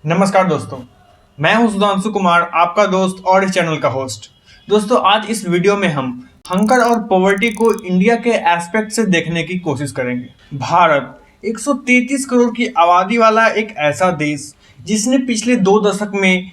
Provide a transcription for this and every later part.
नमस्कार दोस्तों, मैं हूं सुधांशु कुमार, आपका दोस्त और इस चैनल का होस्ट। दोस्तों, आज इस वीडियो में हम हंगर और पॉवर्टी को इंडिया के एस्पेक्ट से देखने की कोशिश करेंगे। भारत 133 करोड़ की आबादी वाला एक ऐसा देश जिसने पिछले 2 दशक में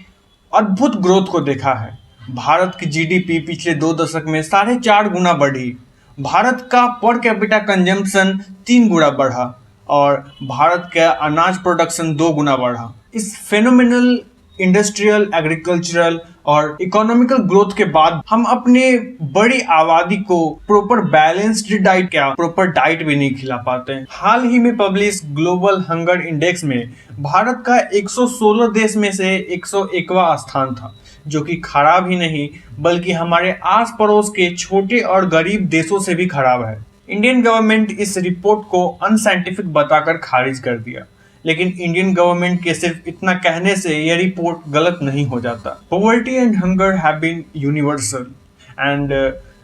अद्भुत ग्रोथ को देखा है। भारत की जीडीपी पिछले 2 दशक में 4.5 गुना बढ़ी। भारत का पर कैपिटा कंजम्पशन 3 गुना बढ़ा और भारत का अनाज प्रोडक्शन 2 गुना बढ़ा। इस फेनोमेनल इंडस्ट्रियल, एग्रीकल्चरल और इकोनॉमिकल ग्रोथ के बाद हम अपने बड़ी आबादी को प्रॉपर बैलेंस्ड डाइट, क्या प्रॉपर डाइट भी नहीं खिला पाते हैं। हाल ही में पब्लिश ग्लोबल हंगर इंडेक्स में भारत का 116 देश में से 101वां स्थान था, जो कि खराब ही नहीं बल्कि हमारे आस पड़ोस के छोटे और गरीब देशों से भी खराब है। इंडियन गवर्नमेंट इस रिपोर्ट को अनसाइंटिफिक बताकर खारिज कर दिया, लेकिन इंडियन गवर्नमेंट के सिर्फ इतना कहने से यह रिपोर्ट गलत नहीं हो जाता। Poverty and hunger have been universal and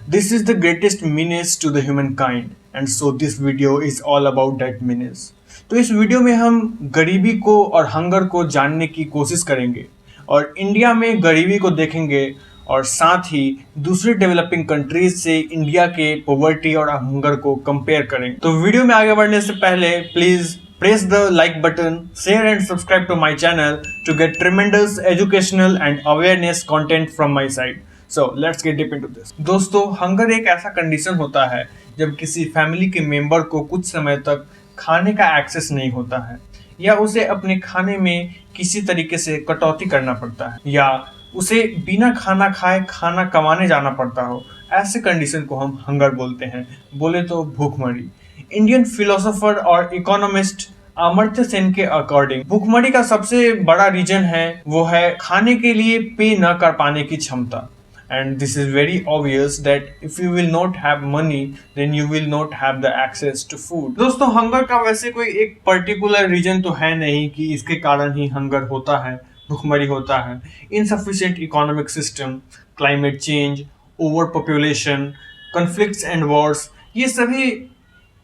this is the greatest menace to the humankind and so this video is all about that menace. तो इस वीडियो में हम गरीबी को और हंगर को जानने की कोशिश करेंगे और इंडिया में गरीबी को देखेंगे और साथ ही दूसरे डेवलपिंग कंट्रीज से इंडिया के पॉवर्टी और हंगर को कंपेयर करेंगे। तो वीडियो में आगे बढ़ने से पहले please press the like button, share and subscribe to my channel to get tremendous educational and awareness content from my side. So let's get deep into this. दोस्तों, हंगर एक ऐसा कंडीशन होता है जब किसी फैमिली के मेंबर को कुछ समय तक खाने का एक्सेस नहीं होता है या उसे अपने खाने में किसी तरीके से कटौती करना पड़ता है या उसे बिना खाना खाए खाना कमाने जाना पड़ता हो। ऐसे कंडीशन को हम हंगर बोलते हैं, बोले तो भूखमरी। इंडियन फिलोसोफर और इकोनॉमिस्ट अमर्त्य सेन के अकॉर्डिंग भूखमरी का सबसे बड़ा रीजन है वो है खाने के लिए पे न कर पाने की क्षमता। And this is very obvious that if you will not have money then you will not have the access to food. दोस्तों, हंगर का वैसे कोई एक पर्टिकुलर रीजन तो है नहीं कि इसके कारण ही हंगर होता है, भूखमरी होता है। Insufficient economic system, climate change, over population, conflicts and Wars, ये सभी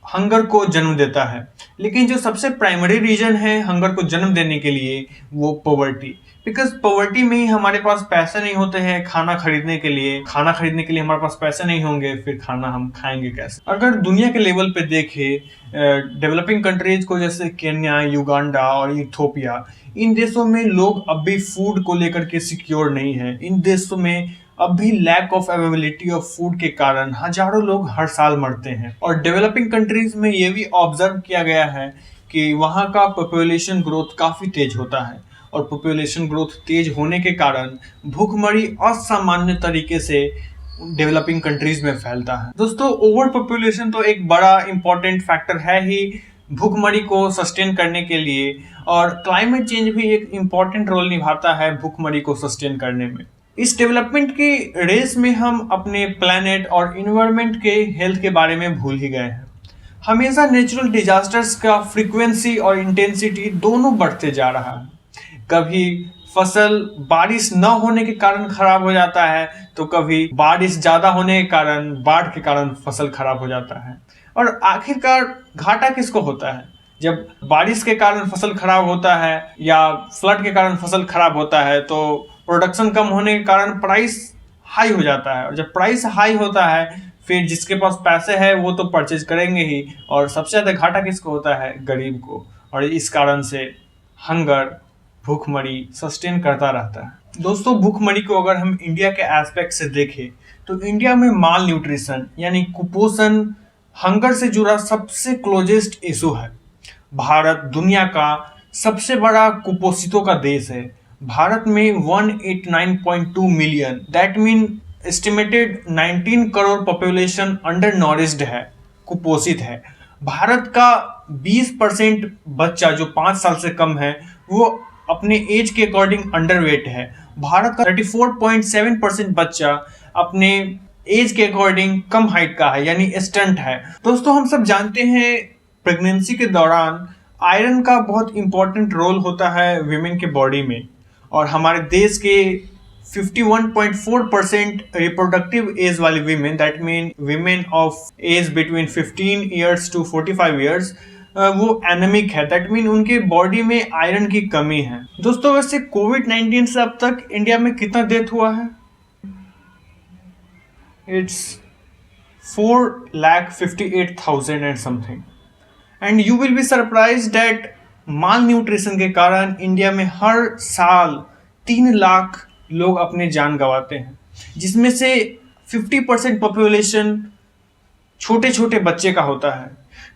हंगर को जन्म देता है। लेकिन जो सबसे प्राइमरी रीजन है हंगर को जन्म देने के लिए वो पॉवर्टी, बिकॉज पॉवर्टी में ही हमारे पास पैसे नहीं होते हैं खाना खरीदने के लिए हमारे पास पैसे नहीं होंगे, फिर खाना हम खाएंगे कैसे। अगर दुनिया के लेवल पे देखें डेवलपिंग कंट्रीज को, जैसे केन्या, युगांडा और इथियोपिया, इन देशों में लोग अब भी फूड को लेकर के सिक्योर नहीं है। इन देशों में अब भी lack of availability of food के कारण हजारों लोग हर साल मरते हैं। और डेवलपिंग कंट्रीज में ये भी ऑब्जर्व किया गया है कि वहाँ का पॉपुलेशन ग्रोथ काफ़ी तेज होता है और पॉपुलेशन ग्रोथ तेज होने के कारण भूखमरी असामान्य तरीके से डेवलपिंग कंट्रीज में फैलता है। दोस्तों, ओवर पॉपुलेशन तो एक बड़ा इंपॉर्टेंट फैक्टर है ही भूखमरी को सस्टेन करने के लिए, और क्लाइमेट चेंज भी एक इम्पॉर्टेंट रोल निभाता है भूखमरी को सस्टेन करने में। इस डेवलपमेंट की रेस में हम अपने प्लैनेट और इन्वायरमेंट के हेल्थ के बारे में भूल ही गए हैं। हमेशा नेचुरल डिजास्टर्स का फ्रीक्वेंसी और इंटेंसिटी दोनों बढ़ते जा रहा है। कभी फसल बारिश न होने के कारण खराब हो जाता है तो कभी बारिश ज्यादा होने के कारण, बाढ़ के कारण फसल खराब हो जाता है। और आखिरकार घाटा किसको होता है? जब बारिश के कारण फसल खराब होता है या फ्लड के कारण फसल खराब होता है तो प्रोडक्शन कम होने के कारण प्राइस हाई हो जाता है, और जब प्राइस हाई होता है फिर जिसके पास पैसे है वो तो परचेज करेंगे ही, और सबसे ज़्यादा घाटा किसको होता है? गरीब को। और इस कारण से हंगर, भूखमरी सस्टेन करता रहता है। दोस्तों, भूखमरी को अगर हम इंडिया के एस्पेक्ट से देखें तो इंडिया में माल न्यूट्रिशन यानी कुपोषण हंगर से जुड़ा सबसे क्लोजेस्ट इशू है। भारत दुनिया का सबसे बड़ा कुपोषितों का देश है। भारत में 189.2 million, that mean estimated 19 crore population under nourished है, कुपोषित है। भारत का 20% बच्चा जो 5 साल से कम है वो अपने एज के अकॉर्डिंग अंडरवेट है। भारत का 34.7% बच्चा अपने एज के अकॉर्डिंग कम हाइट का है, यानी स्टंट है। दोस्तों, हम सब जानते हैं प्रेगनेंसी के दौरान आयरन का बहुत इंपॉर्टेंट रोल होता है वीमेन के बॉडी में, और हमारे देश के 51.4% रिप्रोडक्टिव एज वाली women, that mean women of age between 15 years to 45 years, वो एनेमिक है। दैट मीन उनके बॉडी में आयरन की कमी है। दोस्तों वैसे कोविड-19 से अब तक इंडिया में कितना डेथ हुआ है? It's 4,58,000 and something. And you will be surprise that mall nutrition के कारण इंडिया में हर साल 3 लाख लोग अपने जान गंवाते हैं, जिसमें से 50% पॉपुलेशन छोटे छोटे बच्चे का होता है,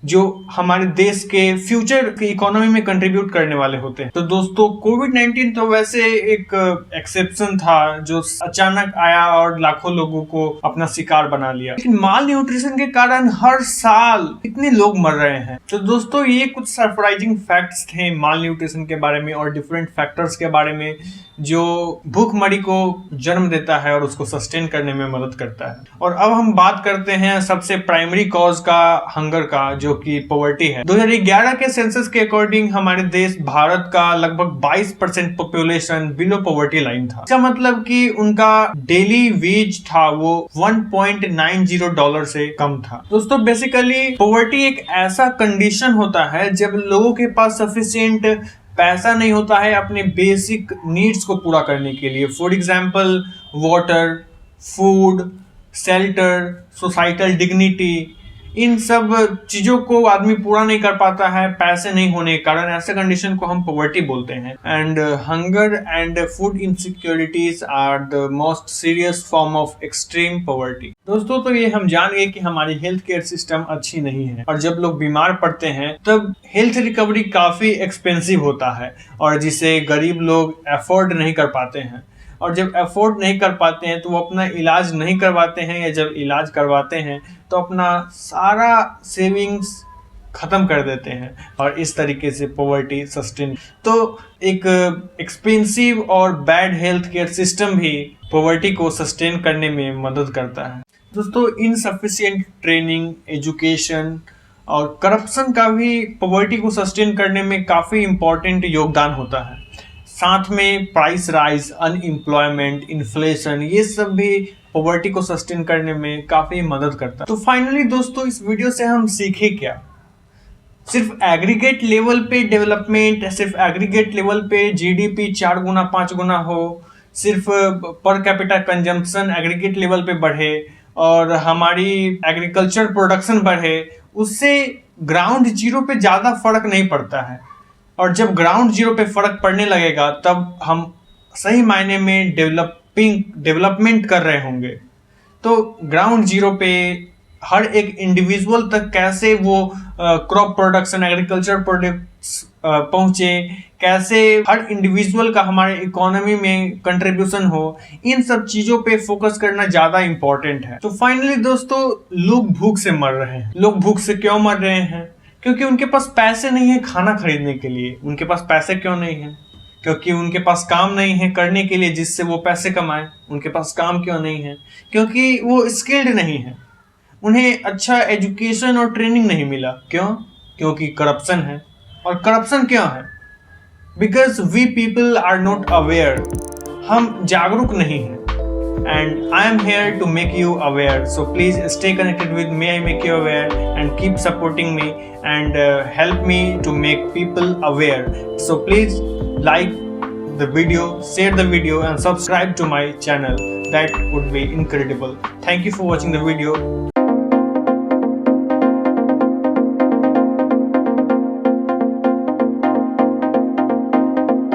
जो हमारे देश के फ्यूचर की इकोनॉमी में कंट्रीब्यूट करने वाले होते हैं। तो दोस्तों कोविड-19 तो वैसे एक एक्सेप्शन था जो अचानक आया और लाखों लोगों को अपना शिकार बना लिया, लेकिन माल न्यूट्रिशन के कारण हर साल इतने लोग मर रहे हैं। तो दोस्तों ये कुछ सरप्राइजिंग फैक्ट्स थे माल न्यूट्रिशन के बारे में और डिफरेंट फैक्टर्स के बारे में जो भूखमरी को जन्म देता है और उसको सस्टेन करने में मदद करता है। और अब हम बात करते हैं सबसे प्राइमरी कॉज का, हंगर का, जो कि पॉवर्टी है। 2011 के सेंसस के अकॉर्डिंग हमारे देश भारत का लगभग 22% पॉपुलेशन बिलो पॉवर्टी लाइन था। इसका मतलब कि उनका डेली वेज था वो $1.90 से कम था। दोस्तों बेसिकली पॉवर्टी एक ऐसा कंडीशन होता है जब लोगों के पास सफिशिएंट पैसा नहीं होता है अपने बेसिक नीड्स को पूरा करने के लिए। For example water, food, shelter, societal dignity, इन सब चीजों को आदमी पूरा नहीं कर पाता है पैसे नहीं होने के कारण। ऐसे कंडीशन को हम पॉवर्टी बोलते हैं। And hunger and food insecurities are the most serious form of extreme poverty. दोस्तों तो ये हम जान गए कि हमारी हेल्थ केयर सिस्टम अच्छी नहीं है और जब लोग बीमार पड़ते हैं तब हेल्थ रिकवरी काफी एक्सपेंसिव होता है और जिसे गरीब लोग अफोर्ड नहीं कर पाते हैं। और जब अफोर्ड नहीं कर पाते हैं तो वो अपना इलाज नहीं करवाते हैं, या जब इलाज करवाते हैं तो अपना सारा सेविंग्स खत्म कर देते हैं और इस तरीके से पॉवर्टी सस्टेन। तो एक एक्सपेंसिव और बैड हेल्थ केयर सिस्टम भी पॉवर्टी को सस्टेन करने में मदद करता है। दोस्तों इनसफिशिएंट ट्रेनिंग, एजुकेशन और करप्शन का भी पॉवर्टी को सस्टेन करने में काफ़ी इम्पोर्टेंट योगदान होता है। साथ में प्राइस राइज, अनएम्प्लॉयमेंट, इन्फ्लेशन, ये सब भी पॉवर्टी को सस्टेन करने में काफी मदद करता है। तो फाइनली दोस्तों इस वीडियो से हम सीखे क्या? सिर्फ एग्रीगेट लेवल पे डेवलपमेंट, सिर्फ एग्रीगेट लेवल पे जीडीपी 4 गुना 5 गुना हो, सिर्फ per capita consumption aggregate level पे बढ़े और हमारी एग्रीकल्चर प्रोडक्शन बढ़े, उससे ग्राउंड जीरो पे ज्यादा फर्क नहीं पड़ता है। और जब ग्राउंड जीरो पे फर्क पड़ने लगेगा तब हम सही मायने में डेवलपमेंट कर रहे होंगे। तो ग्राउंड जीरो पे हर एक इंडिविजुअल तक कैसे वो क्रॉप प्रोडक्शन, एग्रीकल्चर प्रोडक्ट्स पहुंचे, कैसे हर इंडिविजुअल का हमारे इकोनॉमी में कंट्रीब्यूशन हो, इन सब चीजों पे फोकस करना ज्यादा इंपॉर्टेंट है। तो फाइनली दोस्तों लोग भूख से मर रहे हैं। लोग भूख से क्यों मर रहे हैं? क्योंकि उनके पास पैसे नहीं है खाना खरीदने के लिए। उनके पास पैसे क्यों नहीं है? क्योंकि उनके पास काम नहीं है करने के लिए जिससे वो पैसे कमाएं। उनके पास काम क्यों नहीं है? क्योंकि वो स्किल्ड नहीं है, उन्हें अच्छा एजुकेशन और ट्रेनिंग नहीं मिला। क्यों? क्योंकि करप्शन है। और करप्शन क्यों है? Because we people are not aware, हम जागरूक नहीं हैं। And I am here to make you aware, so please stay connected with me. I make you aware and keep supporting me and help me to make people aware. So please like the video, share the video and subscribe to my channel. That would be incredible. Thank you for watching the video.